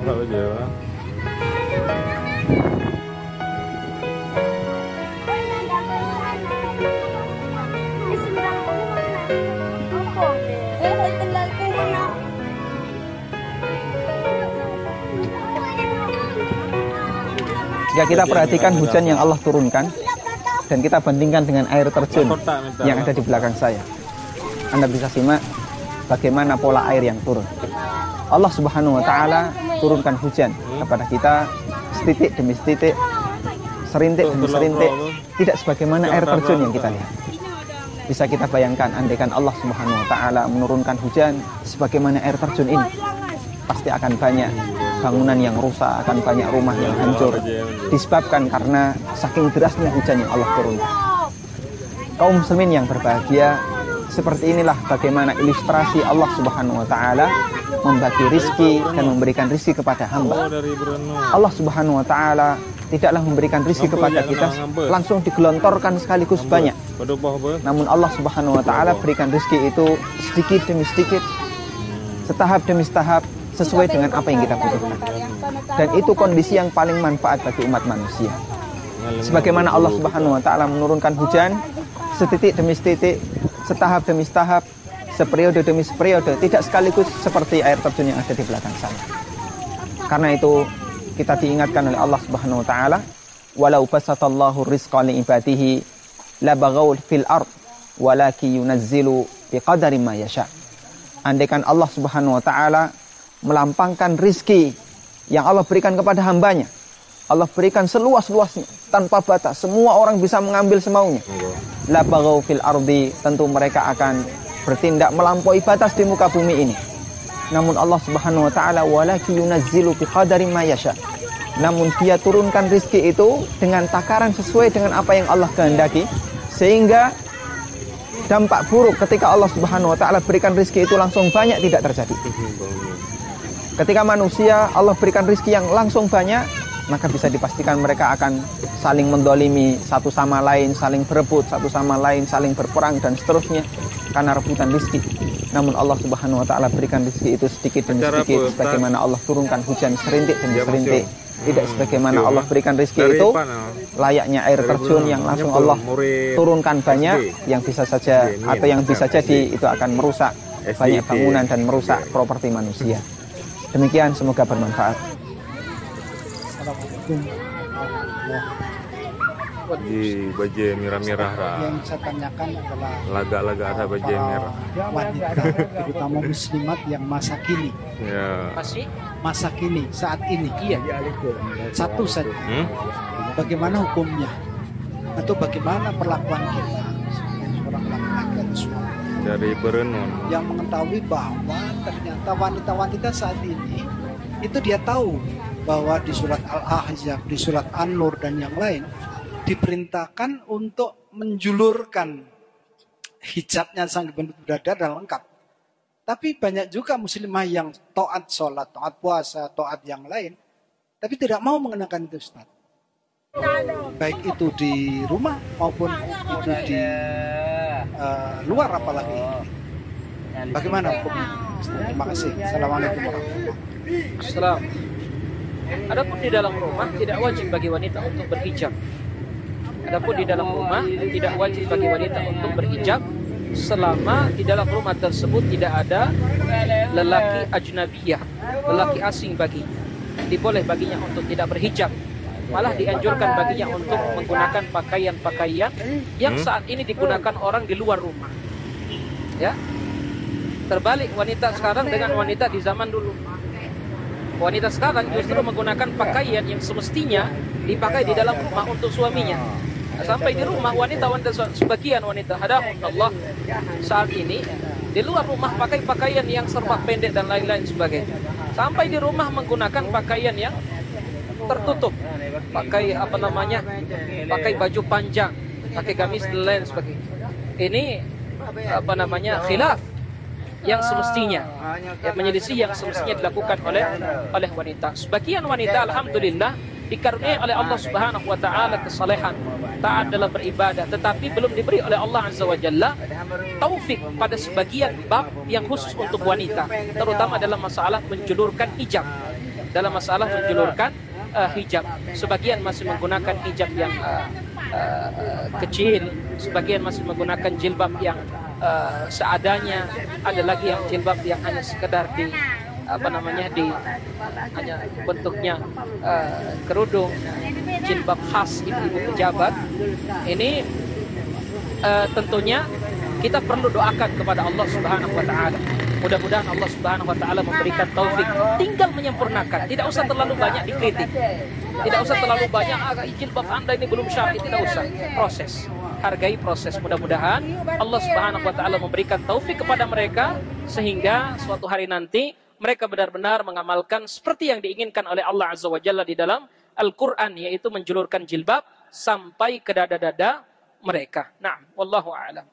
Kalau Jawa. Jika kita perhatikan hujan yang Allah turunkan dan kita bandingkan dengan air terjun yang ada di belakang saya, Anda bisa simak bagaimana pola air yang turun. Allah Subhanahu wa Ta'ala turunkan hujan kepada kita setitik demi setitik, serintik demi serintik, tidak sebagaimana air terjun yang kita lihat. Bisa kita bayangkan, andaikan Allah Subhanahu wa Ta'ala menurunkan hujan sebagaimana air terjun ini, pasti akan banyak bangunan yang rusak, akan banyak rumah yang hancur, disebabkan karena saking derasnya hujan yang Allah turunkan. Kaum muslimin yang berbahagia, seperti inilah bagaimana ilustrasi Allah Subhanahu wa Ta'ala membagi rizki dan memberikan rizki kepada hamba. Allah Subhanahu wa Ta'ala tidaklah memberikan rizki kepada kita langsung digelontorkan sekaligus banyak. Namun Allah Subhanahu wa Ta'ala berikan rizki itu sedikit demi sedikit, setahap demi setahap, sesuai dengan apa yang kita butuhkan. Dan itu kondisi yang paling manfaat bagi umat manusia. Sebagaimana Allah Subhanahu wa Ta'ala menurunkan hujan setitik demi setitik, setahap demi setahap, seperiode demi seperiode, tidak sekaligus seperti air terjun yang ada di belakang saya. Karena itu kita diingatkan oleh Allah Subhanahu wa Ta'ala, walau basatallahu rizqa li ibadihi la baghaw fil ard walaki yunazzilu biqadari ma yasha. Andaikan Allah Subhanahu wa Ta'ala melampangkan rizki yang Allah berikan kepada hambanya, Allah berikan seluas-luasnya tanpa batas, semua orang bisa mengambil semaunya, la baghaw fil ardi, tentu mereka akan bertindak melampaui batas di muka bumi ini. Namun Allah Subhanahu wa Ta'ala walaki yunazzilu biqadari ma yasha, namun dia turunkan rizki itu dengan takaran sesuai dengan apa yang Allah kehendaki, sehingga dampak buruk ketika Allah Subhanahu wa Ta'ala berikan rizki itu langsung banyak tidak terjadi. Ketika manusia Allah berikan rizki yang langsung banyak, maka bisa dipastikan mereka akan saling mendolimi satu sama lain, saling berebut satu sama lain, saling berperang dan seterusnya karena rebutan rizki. Namun Allah Subhanahu wa Ta'ala berikan rizki itu sedikit demi sedikit, sebagaimana Allah turunkan hujan serintik demi serintik. Tidak sebagaimana Allah berikan rizki itu layaknya air terjun yang langsung Allah turunkan banyak, yang bisa saja atau yang bisa jadi itu akan merusak banyak bangunan dan merusak properti manusia. Demikian, semoga bermanfaat. Assalamualaikum. Di baju merah-merah Yang saya tanyakan adalah laga-laga ada baju merah. Wanita, terutama muslimat yang masa kini. Ya. Masa kini, saat ini. Iya. Satu saja. Bagaimana hukumnya? Atau bagaimana perlakuan kita sebagai seorang laki-laki atau suami Dari berenun yang mengetahui bahwa ternyata wanita-wanita saat ini itu dia tahu bahwa di surat Al-Ahzab, di surat An-Nur dan yang lain diperintahkan untuk menjulurkan hijabnya sampai bentuk dada dan lengkap. Tapi banyak juga muslimah yang taat sholat, taat puasa, taat yang lain, tapi tidak mau mengenakan itu, Ustaz. Baik itu di rumah maupun itu di luar, apalagi ini. Bagaimana hukumnya? Terima kasih. Assalamualaikum warahmatullahi wabarakatuh. Adapun di dalam rumah tidak wajib bagi wanita untuk berhijab. Adapun di dalam rumah tidak wajib bagi wanita untuk berhijab selama di dalam rumah tersebut tidak ada lelaki ajnabiyah, lelaki asing baginya. Diboleh baginya untuk tidak berhijab. Malah dianjurkan baginya untuk menggunakan pakaian-pakaian yang saat ini digunakan orang di luar rumah. Ya. Terbalik wanita sekarang dengan wanita di zaman dulu. Wanita sekarang justru menggunakan pakaian yang semestinya dipakai di dalam rumah untuk suaminya. Sampai di rumah sebagian wanita Allah saat ini di luar rumah pakai pakaian yang serba pendek dan lain-lain sebagainya. Sampai di rumah menggunakan pakaian yang tertutup, pakai pakai baju panjang, pakai gamis dan lain sebagainya. Ini khilaf yang semestinya, menyelisih yang semestinya dilakukan oleh wanita. Sebagian wanita alhamdulillah dikaruniai oleh Allah Subhanahu wa taala kesalehan, taat dalam beribadah, tetapi belum diberi oleh Allah Azza wa Jalla taufik pada sebagian bab yang khusus untuk wanita, terutama dalam masalah menjulurkan hijab. Dalam masalah menjulurkan hijab, sebagian masih menggunakan hijab yang kecil, sebagian masih menggunakan jilbab yang seadanya, ada lagi yang jilbab yang hanya sekedar di hanya bentuknya kerudung, jilbab khas ibu-ibu pejabat. Ini tentunya kita perlu doakan kepada Allah Subhanahu wa taala. Mudah-mudahan Allah Subhanahu wa taala memberikan taufik, tinggal menyempurnakan, tidak usah terlalu banyak dikritik. Tidak usah terlalu banyak jilbab Anda ini belum syar'i, tidak usah. Proses. Hargai proses. Mudah-mudahan Allah Subhanahu wa taala memberikan taufik kepada mereka sehingga suatu hari nanti mereka benar-benar mengamalkan seperti yang diinginkan oleh Allah Azza wa Jalla di dalam Al-Qur'an, yaitu menjulurkan jilbab sampai ke dada-dada mereka. Nah, wallahu a'lam.